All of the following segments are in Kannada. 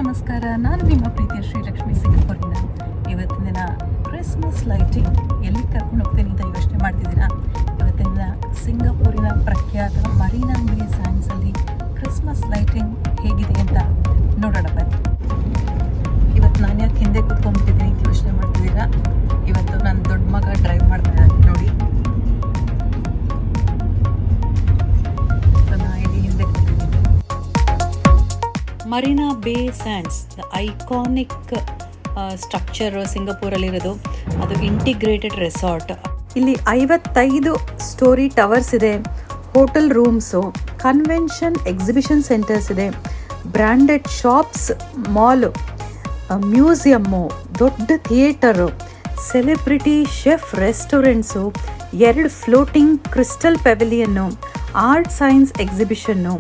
ನಮಸ್ಕಾರ. ನಾನು ನಿಮ್ಮ ಪ್ರೀತಿಯ ಶ್ರೀಲಕ್ಷ್ಮಿ ಸಿಂಗಪುರಿನ. ಇವತ್ತಿನ ದಿನ ಕ್ರಿಸ್ಮಸ್ ಲೈಟಿಂಗ್ ಎಲ್ಲಿ ಕರ್ಕೊಂಡು ಹೋಗ್ತೇನೆ ಅಂತ ಯೋಚನೆ ಮಾಡ್ತಿದ್ದೀರಾ? ಇವತ್ತಿನ ದಿನ ಸಿಂಗಪೂರಿನ ಪ್ರಖ್ಯಾತ ಮರೀನಾ ಬೇ ಸ್ಯಾಂಡ್ಸಲ್ಲಿ ಕ್ರಿಸ್ಮಸ್ ಲೈಟಿಂಗ್ ಹೇಗಿದೆ ಅಂತ ನೋಡೋಣ ಬನ್ನಿ. ಇವತ್ತು ನಾನು ಯಾಕೆ ಹಿಂದೆ ಕೂತ್ಕೊಂಡ್ಬಿಟ್ಟಿದ್ದೀನಿ ಅಂತ ಯೋಚನೆ ಮಾಡ್ತಿದ್ದೀರಾ? ಇವತ್ತು ನನ್ನ ದೊಡ್ಡ ಮಗ ಡ್ರೈವ್ ಮಾಡ್ತಾ ಇದ್ದಾನೆ ನೋಡಿ. Marina Bay Sands the iconic structure ಸಿಂಗಪೂರಲ್ಲಿರೋದು. ಅದು ಇಂಟಿಗ್ರೇಟೆಡ್ ರೆಸಾರ್ಟ್. ಇಲ್ಲಿ 55 ಸ್ಟೋರಿ ಟವರ್ಸ್ ಇದೆ, hotel rooms, convention exhibition centres ಇದೆ, ಬ್ರ್ಯಾಂಡೆಡ್ ಶಾಪ್ಸ್, ಮಾಲು, ಮ್ಯೂಸಿಯಮ್ಮು, ದೊಡ್ಡ theatre, celebrity chef restaurants, 2 floating crystal pavilion, art science exhibition,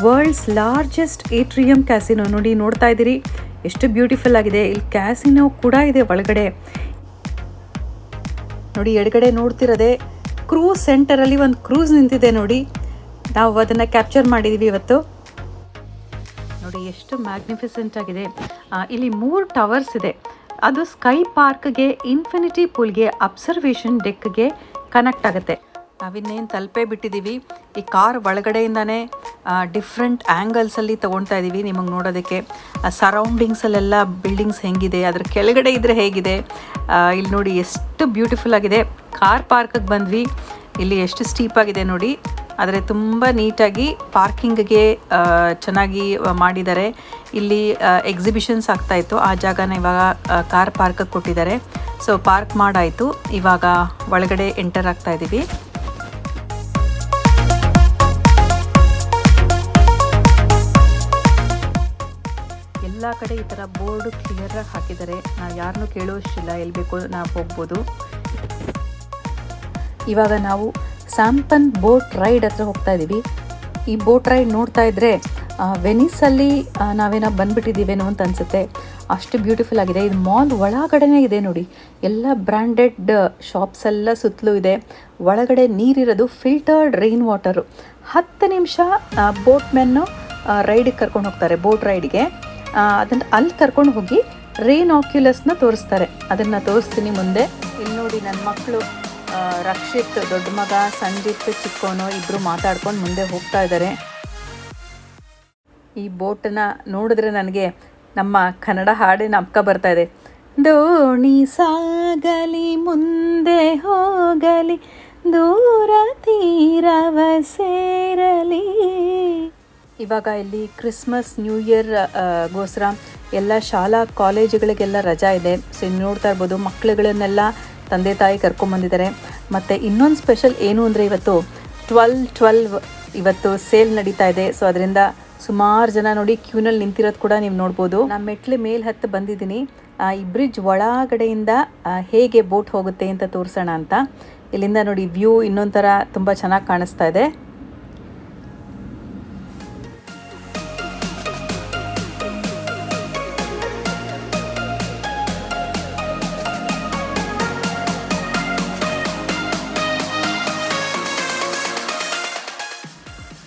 world's largest atrium casino ನೋಡ್ತಾ ಇದ್ದೀರಿ ಎಷ್ಟು ಬ್ಯೂಟಿಫುಲ್ ಆಗಿದೆ. ಇಲ್ಲಿ ಕ್ಯಾಸಿನೋ ಕೂಡ ಇದೆ ಒಳಗಡೆ ನೋಡಿ. ಎಡಗಡೆ ನೋಡ್ತಿರೋದೆ ಕ್ರೂಸ್ ಸೆಂಟರಲ್ಲಿ ಒಂದು ಕ್ರೂಸ್ ನಿಂತಿದೆ ನೋಡಿ. ನಾವು ಅದನ್ನು ಕ್ಯಾಪ್ಚರ್ ಮಾಡಿದ್ದೀವಿ ಇವತ್ತು ನೋಡಿ. ಎಷ್ಟು ಮ್ಯಾಗ್ನಿಫಿಸೆಂಟ್ ಆಗಿದೆ. ಇಲ್ಲಿ 3 ಟವರ್ಸ್ ಇದೆ. ಅದು ಸ್ಕೈ ಪಾರ್ಕ್ಗೆ, ಇನ್ಫಿನಿಟಿ ಪೂಲ್ಗೆ, ಅಬ್ಸರ್ವೇಷನ್ ಡೆಕ್ಗೆ ಕನೆಕ್ಟ್ ಆಗುತ್ತೆ. ನಾವಿನ್ನೇನು ತಲುಪೇ ಬಿಟ್ಟಿದ್ದೀವಿ. ಈ ಕಾರ್ ಒಳಗಡೆಯಿಂದನೇ ಡಿಫ್ರೆಂಟ್ ಆ್ಯಂಗಲ್ಸಲ್ಲಿ ತೊಗೊಳ್ತಾ ಇದ್ದೀವಿ ನಿಮಗೆ ನೋಡೋದಕ್ಕೆ. ಸರೌಂಡಿಂಗ್ಸಲ್ಲೆಲ್ಲ ಬಿಲ್ಡಿಂಗ್ಸ್ ಹೆಂಗಿದೆ, ಅದ್ರ ಕೆಳಗಡೆ ಇದ್ದರೆ ಹೇಗಿದೆ. ಇಲ್ಲಿ ನೋಡಿ ಎಷ್ಟು ಬ್ಯೂಟಿಫುಲ್ ಆಗಿದೆ. ಕಾರ್ ಪಾರ್ಕಿಗೆ ಬಂದ್ವಿ. ಇಲ್ಲಿ ಎಷ್ಟು ಸ್ಟೀಪ್ ಆಗಿದೆ ನೋಡಿ. ಆದರೆ ತುಂಬ ನೀಟಾಗಿ ಪಾರ್ಕಿಂಗ್ಗೆ ಚೆನ್ನಾಗಿ ಮಾಡಿದ್ದಾರೆ. ಇಲ್ಲಿ ಎಕ್ಸಿಬಿಷನ್ಸ್ ಆಗ್ತಾಯಿತ್ತು, ಆ ಜಾಗನ ಇವಾಗ ಕಾರ್ ಪಾರ್ಕಿಗೆ ಕೊಟ್ಟಿದ್ದಾರೆ. ಸೊ ಪಾರ್ಕ್ ಮಾಡಾಯಿತು, ಇವಾಗ ಒಳಗಡೆ ಎಂಟರ್ ಆಗ್ತಾ ಇದ್ದೀವಿ. ಎಲ್ಲ ಕಡೆ ಈ ಥರ ಬೋರ್ಡು ಕ್ಲಿಯರಾಗಿ ಹಾಕಿದ್ದಾರೆ. ನಾವು ಯಾರನ್ನೂ ಕೇಳೋಷ್ಟಿಲ್ಲ, ಎಲ್ಲಿ ಬೇಕೋ ನಾವು ಹೋಗ್ಬೋದು. ಇವಾಗ ನಾವು ಸ್ಯಾಂಪನ್ ಬೋಟ್ ರೈಡ್ ಹತ್ರ ಹೋಗ್ತಾ ಇದ್ದೀವಿ. ಈ ಬೋಟ್ ರೈಡ್ ನೋಡ್ತಾ ಇದ್ದರೆ ವೆನಿಸಲ್ಲಿ ನಾವೇನೋ ಬಂದುಬಿಟ್ಟಿದ್ದೀವೇನೋ ಅಂತ ಅನಿಸುತ್ತೆ. ಅಷ್ಟು ಬ್ಯೂಟಿಫುಲ್ ಆಗಿದೆ. ಇದು ಮಾಲ್ ಒಳಗಡೆನೇ ಇದೆ ನೋಡಿ. ಎಲ್ಲ ಬ್ರ್ಯಾಂಡೆಡ್ ಶಾಪ್ಸ್ ಎಲ್ಲ ಸುತ್ತಲೂ ಇದೆ. ಒಳಗಡೆ ನೀರಿರೋದು ಫಿಲ್ಟರ್ಡ್ ರೈನ್ ವಾಟರು. 10 ನಿಮಿಷ ಬೋಟ್ ಮೆನ್ನು ರೈಡಿಗೆ ಕರ್ಕೊಂಡು ಹೋಗ್ತಾರೆ, ಬೋಟ್ ರೈಡ್ಗೆ. ಅದನ್ನು ಅಲ್ಲಿ ಕರ್ಕೊಂಡು ಹೋಗಿ ರೈನ್ ಆಕ್ಯುಲಸ್ನ ತೋರಿಸ್ತಾರೆ. ಅದನ್ನು ತೋರಿಸ್ತೀನಿ ಮುಂದೆ. ಇಲ್ಲಿ ನೋಡಿ ನನ್ನ ಮಕ್ಕಳು ರಕ್ಷಿತ್ ದೊಡ್ಡ ಮಗ, ಸಂಜಿತ್ ಚಿಕ್ಕೋನು ಇಬ್ಬರು ಮಾತಾಡ್ಕೊಂಡು ಮುಂದೆ ಹೋಗ್ತಾ ಇದ್ದಾರೆ. ಈ ಬೋಟನ್ನ ನೋಡಿದ್ರೆ ನನಗೆ ನಮ್ಮ ಕನ್ನಡ ಹಾಡೇ ನಾಪಕ ಬರ್ತಾ ಇದೆ. ದೋಣಿ ಸಾಗಲಿ ಮುಂದೆ ಹೋಗಲಿ, ದೂರ ತೀರವ ಸೇರಲಿ. ಇವಾಗ ಇಲ್ಲಿ ಕ್ರಿಸ್ಮಸ್ ನ್ಯೂ ಇಯರ್ ಗೋಸ್ಕರ ಎಲ್ಲ ಶಾಲಾ ಕಾಲೇಜುಗಳಿಗೆಲ್ಲ ರಜಾ ಇದೆ. ಸೊ ನೋಡ್ತಾ ಇರ್ಬೋದು, ಮಕ್ಕಳುಗಳನ್ನೆಲ್ಲ ತಂದೆ ತಾಯಿ ಕರ್ಕೊಂಬಂದಿದ್ದಾರೆ. ಮತ್ತು ಇನ್ನೊಂದು ಸ್ಪೆಷಲ್ ಏನು ಅಂದರೆ ಇವತ್ತು 12 ಇವತ್ತು ಸೇಲ್ ನಡೀತಾ ಇದೆ. ಸೊ ಅದರಿಂದ ಸುಮಾರು ಜನ ನೋಡಿ ಕ್ಯೂನಲ್ಲಿ ನಿಂತಿರೋದು ಕೂಡ ನೀವು ನೋಡ್ಬೋದು. ನಾನು ಮೆಟ್ಲು ಮೇಲೆ ಹತ್ತು ಬಂದಿದ್ದೀನಿ. ಈ ಬ್ರಿಡ್ಜ್ ಒಳಗಡೆಯಿಂದ ಹೇಗೆ ಬೋಟ್ ಹೋಗುತ್ತೆ ಅಂತ ತೋರಿಸೋಣ ಅಂತ. ಇಲ್ಲಿಂದ ನೋಡಿ ವ್ಯೂ ಇನ್ನೊಂಥರ ತುಂಬ ಚೆನ್ನಾಗಿ ಕಾಣಿಸ್ತಾ ಇದೆ.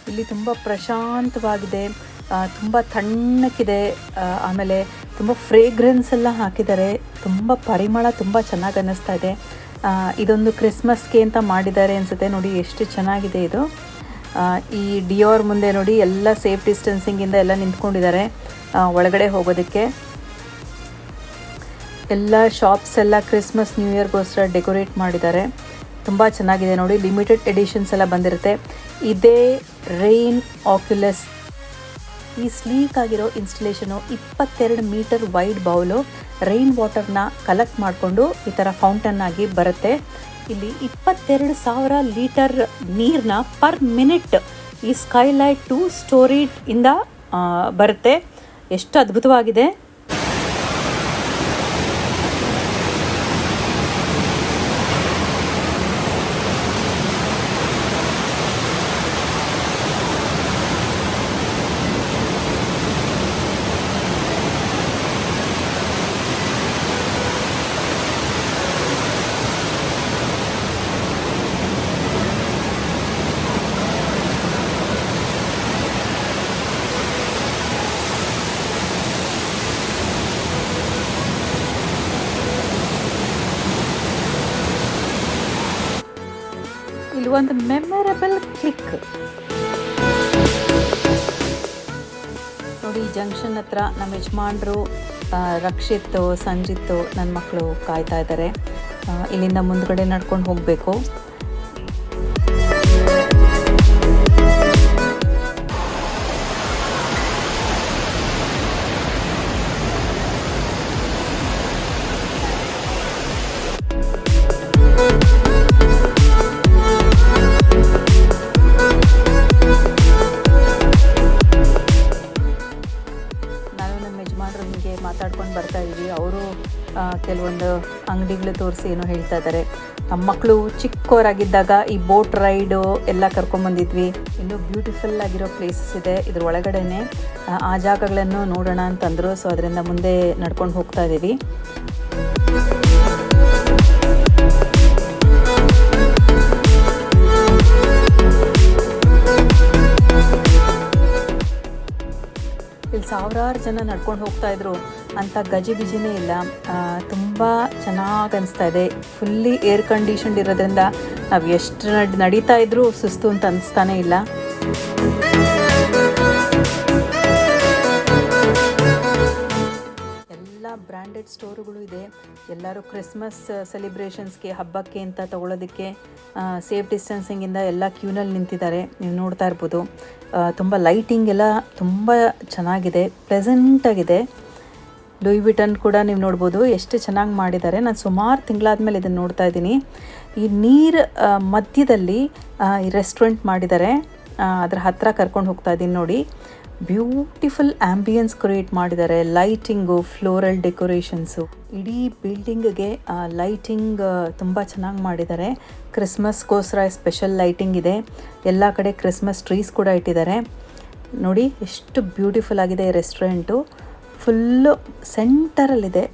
ಇಲ್ಲಿ ತುಂಬ ಪ್ರಶಾಂತವಾಗಿದೆ, ತುಂಬ ತಣ್ಣಕ್ಕಿದೆ. ಆಮೇಲೆ ತುಂಬ ಫ್ರೇಗ್ರೆನ್ಸ್ ಎಲ್ಲ ಹಾಕಿದ್ದಾರೆ. ತುಂಬ ಪರಿಮಳ ತುಂಬ ಚೆನ್ನಾಗಿ ಅನ್ನಿಸ್ತಾ ಇದೆ. ಇದೊಂದು ಕ್ರಿಸ್ಮಸ್ಗೆ ಅಂತ ಮಾಡಿದ್ದಾರೆ ಅನಿಸುತ್ತೆ ನೋಡಿ. ಎಷ್ಟು ಚೆನ್ನಾಗಿದೆ ಇದು. ಈ ಡಿಯೋರ್ ಮುಂದೆ ನೋಡಿ ಎಲ್ಲ ಸೇಫ್ ಡಿಸ್ಟೆನ್ಸಿಂಗಿಂದ ಎಲ್ಲ ನಿಂತ್ಕೊಂಡಿದ್ದಾರೆ ಒಳಗಡೆ ಹೋಗೋದಕ್ಕೆ. ಎಲ್ಲ ಶಾಪ್ಸ್ ಎಲ್ಲ ಕ್ರಿಸ್ಮಸ್ ನ್ಯೂ ಇಯರ್ಗೋಸ್ಕರ ಡೆಕೋರೇಟ್ ಮಾಡಿದ್ದಾರೆ. ತುಂಬ ಚೆನ್ನಾಗಿದೆ ನೋಡಿ. ಲಿಮಿಟೆಡ್ ಎಡಿಷನ್ಸ್ ಎಲ್ಲ ಬಂದಿರುತ್ತೆ. ಇದೇ ರೈನ್ ಆಕ್ಯುಲಸ್. ಈ ಸ್ಲೀಕ್ ಆಗಿರೋ installation 22 metre wide bowl rain ವಾಟರ್ನ ಕಲೆಕ್ಟ್ ಮಾಡಿಕೊಂಡು ಈ ಥರ ಫೌಂಟನ್ ಆಗಿ ಬರುತ್ತೆ. ಇಲ್ಲಿ 22,000 ಲೀಟರ್ ನೀರನ್ನ ಪರ್ ಮಿನಿಟ್ ಈ ಸ್ಕೈಲೈಟ್ 2 ಸ್ಟೋರಿಡ್ ಇಂದ ಬರುತ್ತೆ. ಎಷ್ಟು ಅದ್ಭುತವಾಗಿದೆ. ಒಂದು ಮೆಮೊರಬಲ್ ಕ್ಲಿಕ್. ನೋಡಿ, ಜಂಕ್ಷನ್ ಹತ್ರ ನಮ್ಮ ಯಜಮಾನ್ರು ರಕ್ಷಿತ್, ಸಂಜಿತ್, ನನ್ನ ಮಕ್ಕಳು ಕಾಯ್ತಾ ಇದ್ದಾರೆ. ಇಲ್ಲಿಂದ ಮುಂದ್ಗಡೆ ನಡ್ಕೊಂಡು ಹೋಗಬೇಕು. ಮಾತಾಡ್ಕೊಂಡು ಬರ್ತಾ ಇದ್ದೀವಿ. ಅವರು ಕೆಲವೊಂದು ಅಂಗಡಿಗಳು ತೋರಿಸಿ ಏನೋ ಹೇಳ್ತಾ ಇದ್ದಾರೆ. ನಮ್ಮ ಮಕ್ಕಳು ಚಿಕ್ಕವರಾಗಿದ್ದಾಗ ಈ ಬೋಟ್ ರೈಡು ಎಲ್ಲ ಕರ್ಕೊಂಬಂದಿದ್ವಿ. ಇನ್ನೂ ಬ್ಯೂಟಿಫುಲ್ ಆಗಿರೋ ಪ್ಲೇಸಸ್ ಇದೆ ಇದ್ರ ಒಳಗಡೆನೆ. ಆ ಜಾಗಗಳನ್ನು ನೋಡೋಣ ಅಂತಂದರು. ಸೊ ಅದರಿಂದ ಮುಂದೆ ನಡ್ಕೊಂಡು ಹೋಗ್ತಾ ಇದ್ದೀವಿ. ಇಲ್ಲಿ ಸಾವಿರಾರು ಜನ ನಡ್ಕೊಂಡು ಹೋಗ್ತಾ ಇದ್ರು ಅಂತ ಗಜಿಬಿಜಿನೇ ಇಲ್ಲ. ತುಂಬ ಚೆನ್ನಾಗಿ ಅನಿಸ್ತಾ ಇದೆ. ಫುಲ್ಲಿ ಏರ್ ಕಂಡೀಷನ್ಡ್ ಇರೋದ್ರಿಂದ ನಾವು ಎಷ್ಟು ನಡೀತಾ ಇದ್ರೂ ಸುಸ್ತು ಅಂತ ಅನಿಸ್ತಾನೇ ಇಲ್ಲ. ಎಲ್ಲ ಬ್ರ್ಯಾಂಡೆಡ್ ಸ್ಟೋರುಗಳು ಇದೆ. ಎಲ್ಲರೂ ಕ್ರಿಸ್ಮಸ್ ಸೆಲಿಬ್ರೇಷನ್ಸ್ಗೆ, ಹಬ್ಬಕ್ಕೆ ಅಂತ ತಗೊಳ್ಳೋದಕ್ಕೆ ಸೇಫ್ ಡಿಸ್ಟೆನ್ಸಿಂಗಿಂದ ಎಲ್ಲ ಕ್ಯೂನಲ್ಲಿ ನಿಂತಿದ್ದಾರೆ. ನೀವು ನೋಡ್ತಾ ಇರ್ಬೋದು. ತುಂಬ ಲೈಟಿಂಗ್ ಎಲ್ಲ ತುಂಬ ಚೆನ್ನಾಗಿದೆ, ಪ್ಲೆಸೆಂಟಾಗಿದೆ. ಲೂಯಿ ವಿಟನ್ ಕೂಡ ನೀವು ನೋಡ್ಬೋದು, ಎಷ್ಟು ಚೆನ್ನಾಗಿ ಮಾಡಿದ್ದಾರೆ. ನಾನು ಸುಮಾರು ತಿಂಗಳಾದ್ಮೇಲೆ ಇದನ್ನು ನೋಡ್ತಾ ಇದ್ದೀನಿ. ಈ ನೀರು ಮಧ್ಯದಲ್ಲಿ ಈ ರೆಸ್ಟೋರೆಂಟ್ ಮಾಡಿದ್ದಾರೆ. ಅದರ ಹತ್ತಿರ ಕರ್ಕೊಂಡು ಹೋಗ್ತಾ ಇದ್ದೀನಿ ನೋಡಿ. ಬ್ಯೂಟಿಫುಲ್ ಆ್ಯಂಬಿಯನ್ಸ್ ಕ್ರಿಯೇಟ್ ಮಾಡಿದ್ದಾರೆ. ಲೈಟಿಂಗು, ಫ್ಲೋರಲ್ ಡೆಕೋರೇಷನ್ಸು, ಇಡೀ ಬಿಲ್ಡಿಂಗ್ಗೆ ಲೈಟಿಂಗ್ ತುಂಬ ಚೆನ್ನಾಗಿ ಮಾಡಿದ್ದಾರೆ. ಕ್ರಿಸ್ಮಸ್ಗೋಸ್ಕರ ಸ್ಪೆಷಲ್ ಲೈಟಿಂಗ್ ಇದೆ. ಎಲ್ಲ ಕಡೆ ಕ್ರಿಸ್ಮಸ್ ಟ್ರೀಸ್ ಕೂಡ ಇಟ್ಟಿದ್ದಾರೆ. ನೋಡಿ ಎಷ್ಟು ಬ್ಯೂಟಿಫುಲ್ ಆಗಿದೆ ಈ ರೆಸ್ಟೋರೆಂಟು. ಫುಲ್ಲು ಸೆಂಟರಲ್ಲಿದೆ.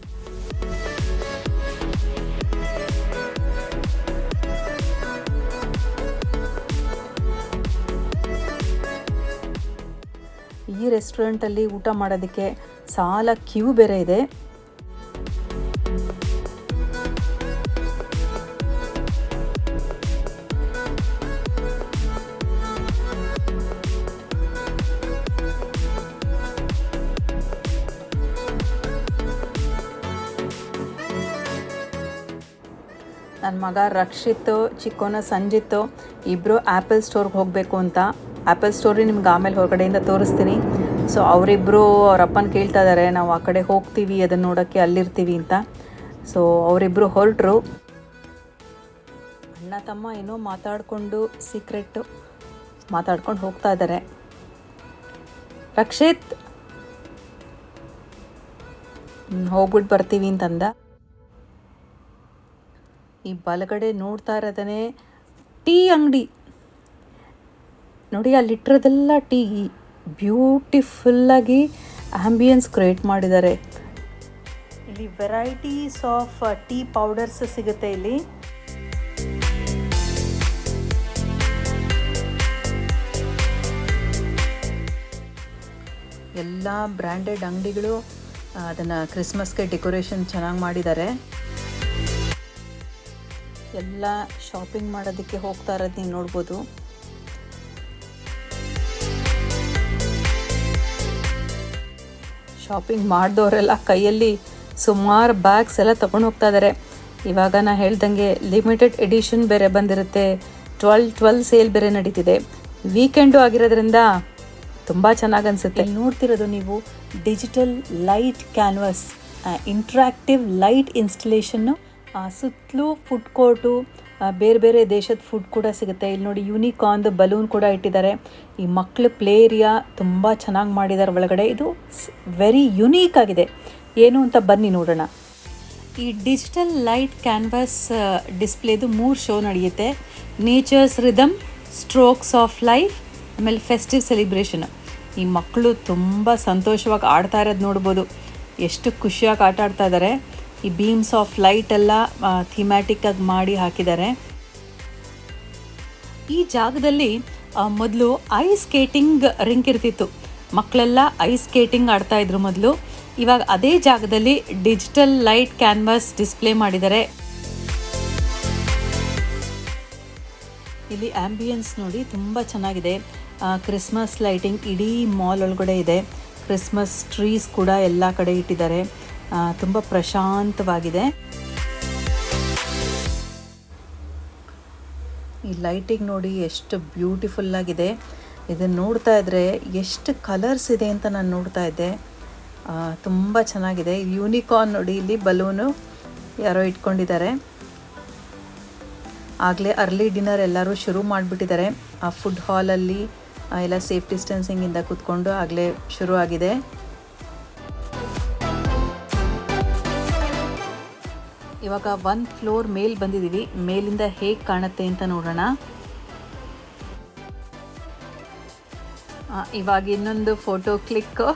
ಈ ರೆಸ್ಟೋರೆಂಟಲ್ಲಿ ಊಟ ಮಾಡೋದಕ್ಕೆ ಸಾಲ ಕ್ಯೂ ಬೇರೆ ಇದೆ. ನನ್ನ ಮಗ ರಕ್ಷಿತ್, ಚಿಕ್ಕೋನ ಸಂಜಿತ್ ಇಬ್ಬರು ಆ್ಯಪಲ್ ಸ್ಟೋರ್ಗೆ ಹೋಗಬೇಕು ಅಂತ. ಆ್ಯಪಲ್ ಸ್ಟೋರಿ ನಿಮ್ಗೆ ಆಮೇಲೆ ಹೊರಗಡೆಯಿಂದ ತೋರಿಸ್ತೀನಿ. ಸೊ ಅವರಿಬ್ಬರು ಅವ್ರ ಅಪ್ಪನ ಕೇಳ್ತಾ ಇದ್ದಾರೆ, ನಾವು ಆ ಕಡೆ ಹೋಗ್ತೀವಿ ಅದನ್ನು ನೋಡೋಕ್ಕೆ, ಅಲ್ಲಿರ್ತೀವಿ ಅಂತ. ಸೊ ಅವರಿಬ್ಬರು ಹೊರಟರು. ಅಣ್ಣ ತಮ್ಮ ಏನೋ ಮಾತಾಡಿಕೊಂಡು ಸೀಕ್ರೆಟ್ಟು ಮಾತಾಡ್ಕೊಂಡು ಹೋಗ್ತಾ ಇದ್ದಾರೆ. ರಕ್ಷಿತ್ ಹೋಗ್ಬಿಟ್ಟು ಬರ್ತೀವಿ ಅಂತಂದ. ಈ ಬಲಗಡೆ ನೋಡ್ತಾ ಇರೋದನ್ನೇ ಟೀ ಅಂಗಡಿ ನೋಡಿ. ಅಲ್ಲಿಟ್ಟಿರೋದೆಲ್ಲ ಟೀ. ಬ್ಯೂಟಿಫುಲ್ಲಾಗಿ ಆ್ಯಂಬಿಯನ್ಸ್ ಕ್ರಿಯೇಟ್ ಮಾಡಿದ್ದಾರೆ. ಇಲ್ಲಿ ವೆರೈಟೀಸ್ ಆಫ್ ಟೀ ಪೌಡರ್ಸ್ ಸಿಗುತ್ತೆ. ಇಲ್ಲಿ ಎಲ್ಲ ಬ್ರ್ಯಾಂಡೆಡ್ ಅಂಗಡಿಗಳು. ಅದನ್ನು ಕ್ರಿಸ್ಮಸ್ಗೆ ಡೆಕೋರೇಷನ್ ಚೆನ್ನಾಗಿ ಮಾಡಿದ್ದಾರೆ. ಎಲ್ಲ ಶಾಪಿಂಗ್ ಮಾಡೋದಕ್ಕೆ ಹೋಗ್ತಾ ಇರೋದು ನೀವು ನೋಡ್ಬೋದು. ಶಾಪಿಂಗ್ ಮಾಡಿದವರೆಲ್ಲ ಕೈಯಲ್ಲಿ ಸುಮಾರು ಬ್ಯಾಗ್ಸ್ ಎಲ್ಲ ತೊಗೊಂಡು ಹೋಗ್ತಾ ಇದ್ದಾರೆ. ಇವಾಗ ನಾನು ಹೇಳ್ದಂಗೆ ಲಿಮಿಟೆಡ್ ಎಡಿಷನ್ ಬೇರೆ ಬಂದಿರುತ್ತೆ. 12 ಸೇಲ್ ಬೇರೆ ನಡೀತಿದೆ. ವೀಕೆಂಡು ಆಗಿರೋದ್ರಿಂದ ತುಂಬ ಚೆನ್ನಾಗಿ ಅನಿಸುತ್ತೆ. ಇಲ್ಲಿ ನೋಡ್ತಿರೋದು ನೀವು digital light canvas, interactive light installation. ಸುತ್ತಲೂ ಫುಡ್ ಕೋರ್ಟು, ಬೇರೆ ಬೇರೆ ದೇಶದ ಫುಡ್ ಕೂಡ ಸಿಗುತ್ತೆ. ಇಲ್ಲಿ ನೋಡಿ ಯೂನಿಕಾರ್ನ್ ಬಲೂನ್ ಕೂಡ ಇಟ್ಟಿದ್ದಾರೆ. ಈ ಮಕ್ಕಳ ಪ್ಲೇ ಏರಿಯಾ ತುಂಬ ಚೆನ್ನಾಗಿ ಮಾಡಿದ್ದಾರೆ ಒಳಗಡೆ. ಇದು ವೆರಿ ಯುನೀಕ್ ಆಗಿದೆ. ಏನು ಅಂತ ಬನ್ನಿ ನೋಡೋಣ. ಈ ಡಿಜಿಟಲ್ ಲೈಟ್ ಕ್ಯಾನ್ವಾಸ್ ಡಿಸ್ಪ್ಲೇದು 3 ಶೋ ನಡೆಯುತ್ತೆ. Nature's rhythm, strokes of life, ಆಮೇಲೆ ಫೆಸ್ಟಿವ್ ಸೆಲಿಬ್ರೇಷನ್. ಈ ಮಕ್ಕಳು ತುಂಬ ಸಂತೋಷವಾಗಿ ಆಡ್ತಾ ಇರೋದು ನೋಡ್ಬೋದು. ಎಷ್ಟು ಖುಷಿಯಾಗಿ ಆಟ ಆಡ್ತಾ ಇದ್ದಾರೆ. ಈ ಬೀಮ್ಸ್ ಆಫ್ ಲೈಟ್ ಎಲ್ಲ ಥೀಮ್ಯಾಟಿಕ್ಕಾಗಿ ಮಾಡಿ ಹಾಕಿದ್ದಾರೆ. ಈ ಜಾಗದಲ್ಲಿ ಮೊದಲು ಐಸ್ ಸ್ಕೇಟಿಂಗ್ ರಿಂಕ್ ಇರ್ತಿತ್ತು. ಮಕ್ಕಳೆಲ್ಲ ಐಸ್ ಸ್ಕೇಟಿಂಗ್ ಆಡ್ತಾಯಿದ್ರು ಮೊದಲು. ಇವಾಗ ಅದೇ ಜಾಗದಲ್ಲಿ ಡಿಜಿಟಲ್ ಲೈಟ್ ಕ್ಯಾನ್ವಾಸ್ ಡಿಸ್ಪ್ಲೇ ಮಾಡಿದ್ದಾರೆ. ಇಲ್ಲಿ ಆ್ಯಂಬಿಯನ್ಸ್ ನೋಡಿ ತುಂಬ ಚೆನ್ನಾಗಿದೆ. ಕ್ರಿಸ್ಮಸ್ ಲೈಟಿಂಗ್ ಇಡೀ ಮಾಲ್ ಒಳಗಡೆ ಇದೆ. ಕ್ರಿಸ್ಮಸ್ ಟ್ರೀಸ್ ಕೂಡ ಎಲ್ಲ ಕಡೆ ಇಟ್ಟಿದ್ದಾರೆ. ತುಂಬ ಪ್ರಶಾಂತವಾಗಿದೆ. ಈ ಲೈಟಿಂಗ್ ನೋಡಿ ಎಷ್ಟು ಬ್ಯೂಟಿಫುಲ್ಲಾಗಿದೆ. ಇದನ್ನು ನೋಡ್ತಾ ಇದ್ದರೆ ಎಷ್ಟು ಕಲರ್ಸ್ ಇದೆ ಅಂತ ನಾನು ನೋಡ್ತಾ ಇದ್ದೆ. ತುಂಬ ಚೆನ್ನಾಗಿದೆ. ಯೂನಿಕಾರ್ನ್ ನೋಡಿ, ಇಲ್ಲಿ ಬಲೂನು ಯಾರೋ ಇಟ್ಕೊಂಡಿದ್ದಾರೆ. ಆಗಲೇ ಅರ್ಲಿ ಡಿನ್ನರ್ ಎಲ್ಲರೂ ಶುರು ಮಾಡಿಬಿಟ್ಟಿದ್ದಾರೆ. ಆ ಫುಡ್ ಹಾಲಲ್ಲಿ ಎಲ್ಲ ಸೇಫ್ ಡಿಸ್ಟೆನ್ಸಿಂಗಿಂದ ಕೂತ್ಕೊಂಡು ಆಗಲೇ ಶುರು ಆಗಿದೆ. ಇವಾಗ 1 ಫ್ಲೋರ್ ಮೇಲೆ ಬಂದಿದ್ದೀವಿ. ಮೇಲಿಂದ ಹೇಗೆ ಕಾಣುತ್ತೆ ಅಂತ ನೋಡೋಣ. ಇವಾಗ ಇನ್ನೊಂದು photo click,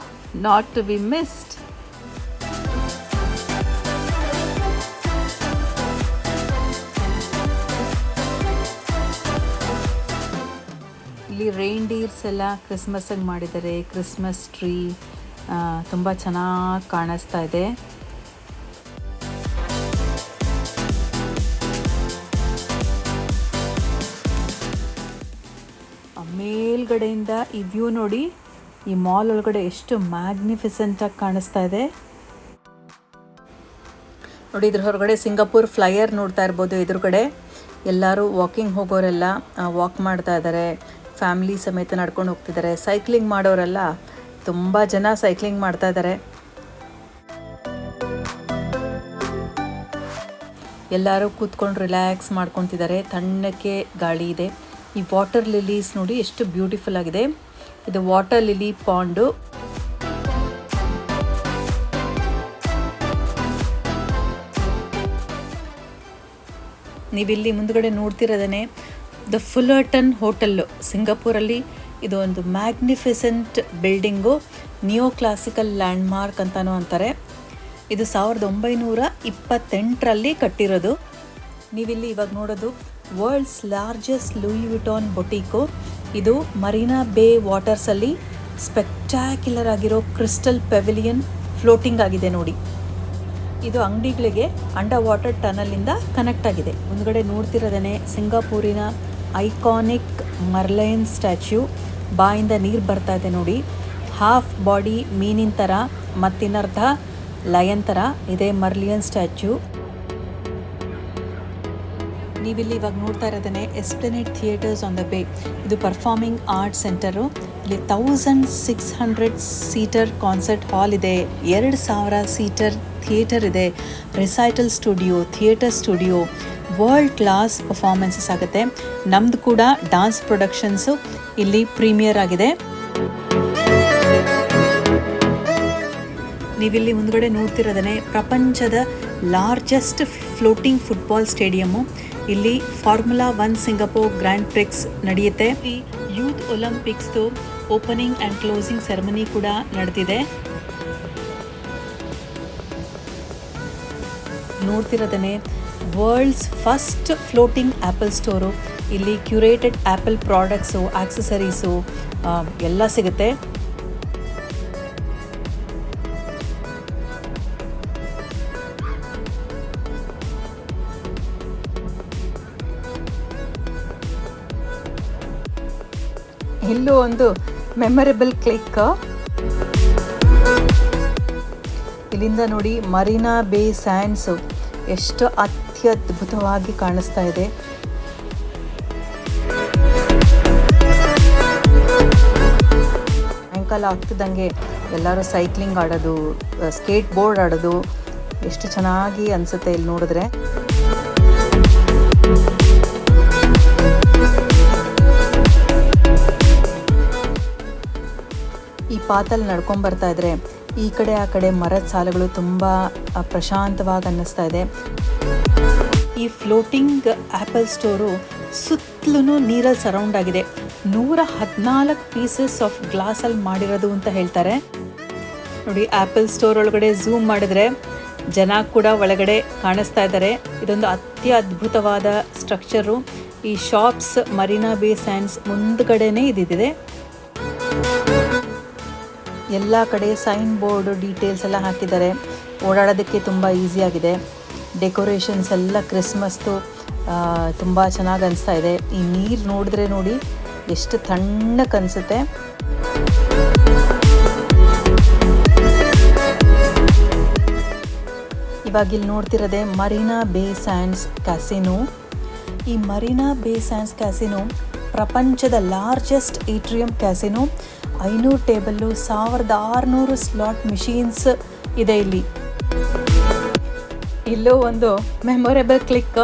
not to be missed. ಇಲ್ಲಿ ರೈನ್ಡೀರ್ಸ್ ಎಲ್ಲ ಕ್ರಿಸ್ಮಸ್ಸಾಗಿ ಮಾಡಿದ್ದಾರೆ. ಕ್ರಿಸ್ಮಸ್ ಟ್ರೀ ತುಂಬ ಚೆನ್ನಾಗಿ ಕಾಣಿಸ್ತಾ ಇದೆ. ಮೇಲ್ಗಡೆಯಿಂದ ಈ ವ್ಯೂ ನೋಡಿ, ಈ ಮಾಲ್ ಒಳಗಡೆ ಎಷ್ಟು ಮ್ಯಾಗ್ನಿಫಿಸೆಂಟಾಗಿ ಕಾಣಿಸ್ತಾ ಇದೆ ನೋಡಿ. ಇದ್ರ ಹೊರಗಡೆ ಸಿಂಗಾಪುರ್ ಫ್ಲೈಯರ್ ನೋಡ್ತಾ ಇರ್ಬೋದು. ಎದುರುಗಡೆ ಎಲ್ಲರೂ ವಾಕಿಂಗ್ ಹೋಗೋರೆಲ್ಲ ವಾಕ್ ಮಾಡ್ತಾ ಇದ್ದಾರೆ. ಫ್ಯಾಮಿಲಿ ಸಮೇತ ನಡ್ಕೊಂಡು ಹೋಗ್ತಿದ್ದಾರೆ. ಸೈಕ್ಲಿಂಗ್ ಮಾಡೋರೆಲ್ಲ ತುಂಬ ಜನ ಸೈಕ್ಲಿಂಗ್ ಮಾಡ್ತಾ ಇದ್ದಾರೆ. ಎಲ್ಲರೂ ಕೂತ್ಕೊಂಡು ರಿಲ್ಯಾಕ್ಸ್ ಮಾಡ್ಕೊತಿದ್ದಾರೆ. ತಣ್ಣಕ್ಕೆ ಗಾಳಿ ಇದೆ. ಈ ವಾಟರ್ ಲಿಲೀಸ್ ನೋಡಿ ಎಷ್ಟು ಬ್ಯೂಟಿಫುಲ್ ಆಗಿದೆ. ಇದು ವಾಟರ್ ಲಿಲಿ ಪಾಂಡು. ನೀವಿಲ್ಲಿ ಮುಂದ್ಗಡೆ ನೋಡ್ತಿರೋದೇ ದ ಫುಲರ್ಟನ್ ಹೋಟೆಲ್ಲು, ಸಿಂಗಾಪುರಲ್ಲಿ. ಇದು ಒಂದು magnificent building, neo classical landmark ಅಂತಲೂ ಅಂತಾರೆ. ಇದು 1928ರಲ್ಲಿ ಕಟ್ಟಿರೋದು. ನೀವಿಲ್ಲಿ ಇವಾಗ ನೋಡೋದು ವರ್ಲ್ಡ್ಸ್ ಲಾರ್ಜೆಸ್ಟ್ ಲೂಯಿ ವಿಟಾನ್ ಬೊಟೀಕು. ಇದು ಮರೀನಾ ಬೇ ವಾಟರ್ಸಲ್ಲಿ ಸ್ಪೆಕ್ಟ್ಯಾಕ್ಯುಲರ್ ಆಗಿರೋ ಕ್ರಿಸ್ಟಲ್ ಪೆವಿಲಿಯನ್ ಫ್ಲೋಟಿಂಗ್ ಆಗಿದೆ ನೋಡಿ. ಇದು ಅಂಗಡಿಗಳಿಗೆ ಅಂಡರ್ ವಾಟರ್ ಟನಲಿಂದ ಕನೆಕ್ಟ್ ಆಗಿದೆ. ಮುಂದ್ಗಡೆ ನೋಡ್ತಿರೋದೇ ಸಿಂಗಾಪೂರಿನ ಐಕಾನಿಕ್ ಮರ್ಲೈನ್ ಸ್ಟ್ಯಾಚ್ಯೂ. ಬಾಯಿಂದ ನೀರು ಬರ್ತಾ ಇದೆ ನೋಡಿ. ಹಾಫ್ ಬಾಡಿ ಮೀನಿನ ಥರ ಮತ್ತಿನ್ನರ್ಧ ಲಯನ್ ಥರ ಇದೆ ಮರ್ಲಿಯನ್ ಸ್ಟ್ಯಾಚ್ಯೂ. ನೀವಿಲ್ಲಿ ಇವಾಗ ನೋಡ್ತಾ ಇರೋದೇ ಎಸ್ಪ್ಲನೇಡ್ ಥಿಯೇಟರ್ಸ್ ಆನ್ ದ ಬೇ. ಇದು ಪರ್ಫಾರ್ಮಿಂಗ್ ಆರ್ಟ್ ಸೆಂಟರು. ಇಲ್ಲಿ 1600 ಸೀಟರ್ ಕಾನ್ಸರ್ಟ್ ಹಾಲ್ ಇದೆ. 2000 ಸೀಟರ್ ಥಿಯೇಟರ್ ಇದೆ. Recital studio, theatre studio, world class performances ಆಗುತ್ತೆ. ನಮ್ಮದು ಕೂಡ ಡಾನ್ಸ್ ಪ್ರೊಡಕ್ಷನ್ಸು ಇಲ್ಲಿ ಪ್ರೀಮಿಯರ್ ಆಗಿದೆ. ನೀವಿಲ್ಲಿ ಮುಂದ್ಗಡೆ ನೋಡ್ತಿರೋದೇ ಪ್ರಪಂಚದ ಲಾರ್ಜೆಸ್ಟ್ ಫ್ಲೋಟಿಂಗ್ ಫುಟ್ಬಾಲ್ ಸ್ಟೇಡಿಯಮ್ಮು. ಇಲ್ಲಿ formula 1 Singapore grand prix. ಈ ಯೂತ್ ಒಲಿಂಪಿಕ್ಸ್ದು ಓಪನಿಂಗ್ ಆ್ಯಂಡ್ ಕ್ಲೋಸಿಂಗ್ ಸೆರೆಮನಿ ಕೂಡ ನಡೆದಿದೆ. ನೋಡ್ತಿರೋದೇ world's first floating Apple store. ಇಲ್ಲಿ ಕ್ಯೂರೇಟೆಡ್ ಆ್ಯಪಲ್ ಪ್ರಾಡಕ್ಟ್ಸು, ಆಕ್ಸೆಸರೀಸು ಎಲ್ಲ ಸಿಗುತ್ತೆ. ಇಲ್ಲೂ ಒಂದು ಮೆಮೊರೇಬಲ್ ಕ್ಲಿಕ್. ಇಲ್ಲಿಂದ ನೋಡಿ ಮರೀನಾ ಬೇ ಸ್ಯಾಂಡ್ಸು ಎಷ್ಟು ಅತ್ಯದ್ಭುತವಾಗಿ ಕಾಣಿಸ್ತಾ ಇದೆ. ಸಾಯಂಕಾಲ ಆಗ್ತಿದ್ದಂಗೆ ಎಲ್ಲರೂ ಸೈಕ್ಲಿಂಗ್ ಆಡೋದು, ಸ್ಕೇಟ್ ಬೋರ್ಡ್ ಆಡೋದು ಎಷ್ಟು ಚೆನ್ನಾಗಿ ಅನಿಸುತ್ತೆ ಇಲ್ಲಿ ನೋಡಿದ್ರೆ. ಈ ಪಾತಲ್ಲಿ ನಡ್ಕೊಂಬರ್ತಾ ಇದ್ರೆ ಈ ಕಡೆ ಆ ಕಡೆ ಮರದ ಸಾಲುಗಳು ತುಂಬ ಪ್ರಶಾಂತವಾಗಿ ಅನ್ನಿಸ್ತಾ ಇದೆ. ಈ ಫ್ಲೋಟಿಂಗ್ ಆ್ಯಪಲ್ ಸ್ಟೋರು ಸುತ್ತಲೂ ನೀರಲ್ಲಿ ಸರೌಂಡ್ ಆಗಿದೆ. 114 ಪೀಸಸ್ ಆಫ್ ಗ್ಲಾಸಲ್ಲಿ ಮಾಡಿರೋದು ಅಂತ ಹೇಳ್ತಾರೆ ನೋಡಿ. ಆ್ಯಪಲ್ ಸ್ಟೋರ್ ಒಳಗಡೆ ಝೂಮ್ ಮಾಡಿದ್ರೆ ಜನ ಕೂಡ ಒಳಗಡೆ ಕಾಣಿಸ್ತಾ ಇದ್ದಾರೆ. ಇದೊಂದು ಅತ್ಯದ್ಭುತವಾದ ಸ್ಟ್ರಕ್ಚರು. ಈ ಶಾಪ್ಸ್ ಮರೀನಾ ಬೇ ಸ್ಯಾಂಡ್ಸ್ ಮುಂದ್ಗಡೆನೇ ಇದಿದೆ. ಎಲ್ಲ ಕಡೆ ಸೈನ್ ಬೋರ್ಡು ಡೀಟೇಲ್ಸ್ ಎಲ್ಲ ಹಾಕಿದ್ದಾರೆ. ಓಡಾಡೋದಕ್ಕೆ ತುಂಬ ಈಸಿಯಾಗಿದೆ. ಡೆಕೋರೇಷನ್ಸ್ ಎಲ್ಲ ಕ್ರಿಸ್ಮಸ್ದು ತುಂಬ ಚೆನ್ನಾಗಿ ಅನಿಸ್ತಾ ಇದೆ. ಈ ನೀರು ನೋಡಿದ್ರೆ ನೋಡಿ ಎಷ್ಟು ತಣ್ಣಗೆ ಅನಿಸುತ್ತೆ. ಇವಾಗ ಇಲ್ಲಿ ನೋಡ್ತಿರೋದೆ ಮರೀನಾ ಬೇ ಸ್ಯಾಂಡ್ಸ್ ಕ್ಯಾಸಿನೋ. ಈ ಮರೀನಾ ಬೇ ಸ್ಯಾಂಡ್ಸ್ ಕ್ಯಾಸಿನೋ ಪ್ರಪಂಚದ largest atrium casino. 500 table, 1600 slot machines ಇದೆ ಇಲ್ಲಿ. ಇಲ್ಲೂ ಒಂದು ಮೆಮೊರೇಬಲ್ ಕ್ಲಿಕ್.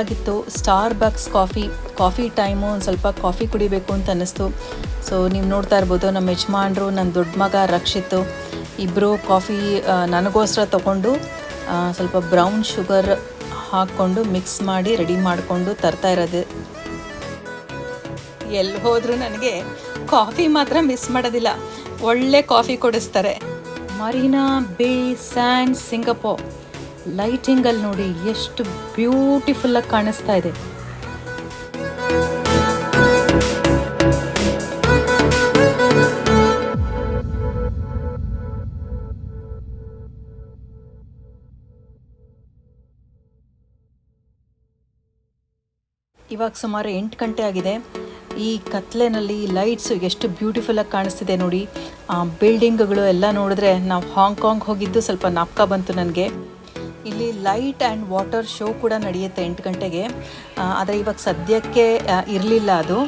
ಆಗಿತ್ತು ಸ್ಟಾರ್ ಬಕ್ಸ್ ಕಾಫಿ ಟೈಮು, ಒಂದು ಸ್ವಲ್ಪ ಕಾಫಿ ಕುಡಿಬೇಕು ಅಂತ ಅನ್ನಿಸ್ತು. ಸೊ ನೀವು ನೋಡ್ತಾ ಇರ್ಬೋದು, ನಮ್ಮ ಯಜಮಾನ್ರು, ನನ್ನ ದೊಡ್ಡ ಮಗ ರಕ್ಷಿತ್ ಇಬ್ಬರು ಕಾಫಿ ನನಗೋಸ್ಕರ ತೊಗೊಂಡು ಸ್ವಲ್ಪ ಬ್ರೌನ್ ಶುಗರ್ ಹಾಕ್ಕೊಂಡು ಮಿಕ್ಸ್ ಮಾಡಿ ರೆಡಿ ಮಾಡಿಕೊಂಡು ತರ್ತಾ ಇರೋದು. ಎಲ್ಲಿ ಹೋದರೂ ನನಗೆ ಕಾಫಿ ಮಾತ್ರ ಮಿಸ್ ಮಾಡೋದಿಲ್ಲ, ಒಳ್ಳೆ ಕಾಫಿ ಕೊಡಿಸ್ತಾರೆ. ಮರೀನಾ ಬೇ ಸ್ಯಾಂಡ್ಸ್ ಸಿಂಗಪೂರ್ ಲೈಟಿಂಗಲ್ಲಿ ನೋಡಿ ಎಷ್ಟು ಬ್ಯೂಟಿಫುಲ್ಲಾಗಿ ಕಾಣಿಸ್ತಾ ಇದೆ. ಇವಾಗ ಸುಮಾರು 8 ಗಂಟೆ ಆಗಿದೆ. ಈ ಕತ್ಲೆನಲ್ಲಿ ಲೈಟ್ಸು ಎಷ್ಟು ಬ್ಯೂಟಿಫುಲ್ಲಾಗಿ ಕಾಣಿಸ್ತಿದೆ ನೋಡಿ. ಬಿಲ್ಡಿಂಗ್ಗಳು ಎಲ್ಲ ನೋಡಿದ್ರೆ ನಾವು ಹಾಂಗ್ಕಾಂಗ್ ಹೋಗಿದ್ದು ಸ್ವಲ್ಪ ಜ್ಞಾಪಕ ಬಂತು ನನಗೆ. ಇಲ್ಲಿ ಲೈಟ್ ಆ್ಯಂಡ್ ವಾಟರ್ ಶೋ ಕೂಡ ನಡೆಯುತ್ತೆ 8 ಗಂಟೆಗೆ. ಆದರೆ ಇವಾಗ ಸದ್ಯಕ್ಕೆ ಇರಲಿಲ್ಲ ಅದು.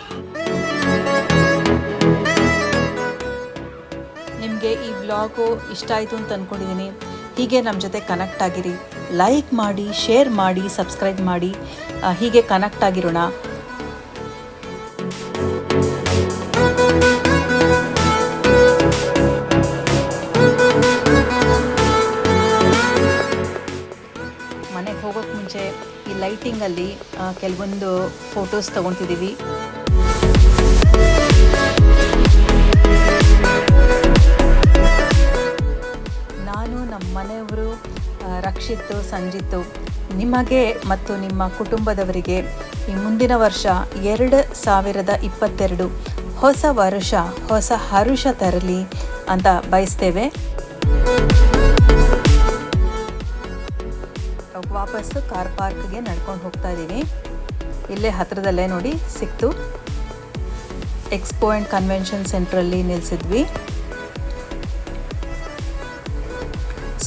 ನಿಮಗೆ ಈ ವ್ಲಾಗು ಇಷ್ಟ ಆಯಿತು ಅಂತ ಅಂದ್ಕೊಂಡಿದ್ದೀನಿ. ಹೀಗೆ ನಮ್ಮ ಜೊತೆ ಕನೆಕ್ಟ್ ಆಗಿರಿ, ಲೈಕ್ ಮಾಡಿ, ಶೇರ್ ಮಾಡಿ, ಸಬ್ಸ್ಕ್ರೈಬ್ ಮಾಡಿ, ಹೀಗೆ ಕನೆಕ್ಟ್ ಆಗಿರೋಣ. ಮನೆಗೆ ಹೋಗೋಕ್ಕೆ ಮುಂಚೆ ಈ ಲೈಟಿಂಗಲ್ಲಿ ಕೆಲವೊಂದು ಫೋಟೋಸ್ ತೊಗೊತಿದ್ದೀವಿ. ನಾನು, ನಮ್ಮ ಮನೆಯವರು, ರಕ್ಷಿತ್, ಸಂಜಿತ್ತು, ನಿಮಗೆ ಮತ್ತು ನಿಮ್ಮ ಕುಟುಂಬದವರಿಗೆ ಈ ಮುಂದಿನ ವರ್ಷ 2022 ಹೊಸ ವರ್ಷ ಹೊಸ ಹರುಷ ತರಲಿ ಅಂತ ಬಯಸ್ತೇವೆ. ವಾಪಸ್ಸು ಕಾರ್ ಪಾರ್ಕ್ಗೆ ನಡ್ಕೊಂಡು ಹೋಗ್ತಾ ಇದ್ದೀವಿ. ಇಲ್ಲೇ ಹತ್ತಿರದಲ್ಲೇ ನೋಡಿ ಸಿಕ್ತು. ಎಕ್ಸ್ಪೋ ಆ್ಯಂಡ್ ಕನ್ವೆನ್ಷನ್ ಸೆಂಟ್ರಲ್ಲಿ ನಿಲ್ಲಿಸಿದ್ವಿ.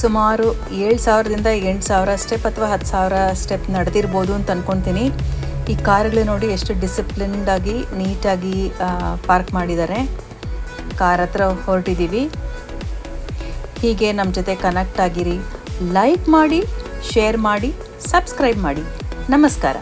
ಸುಮಾರು 7,000ದಿಂದ 8,000 ಸ್ಟೆಪ್ ಅಥವಾ 10,000 ಸ್ಟೆಪ್ ನಡೆದಿರ್ಬೋದು ಅಂತ ಅಂದ್ಕೊತೀನಿ. ಈ ಕಾರ್ಗಳು ನೋಡಿ ಎಷ್ಟು ಡಿಸಿಪ್ಲಿನ್ಡಾಗಿ ನೀಟಾಗಿ ಪಾರ್ಕ್ ಮಾಡಿದ್ದಾರೆ. ಕಾರ್ ಹತ್ರ ಹೊರಟಿದ್ದೀವಿ. ಹೀಗೆ ನಮ್ಮ ಜೊತೆ ಕನೆಕ್ಟ್ ಆಗಿರಿ, ಲೈಕ್ ಮಾಡಿ, ಶೇರ್ ಮಾಡಿ, ಸಬ್ಸ್ಕ್ರೈಬ್ ಮಾಡಿ. ನಮಸ್ಕಾರ.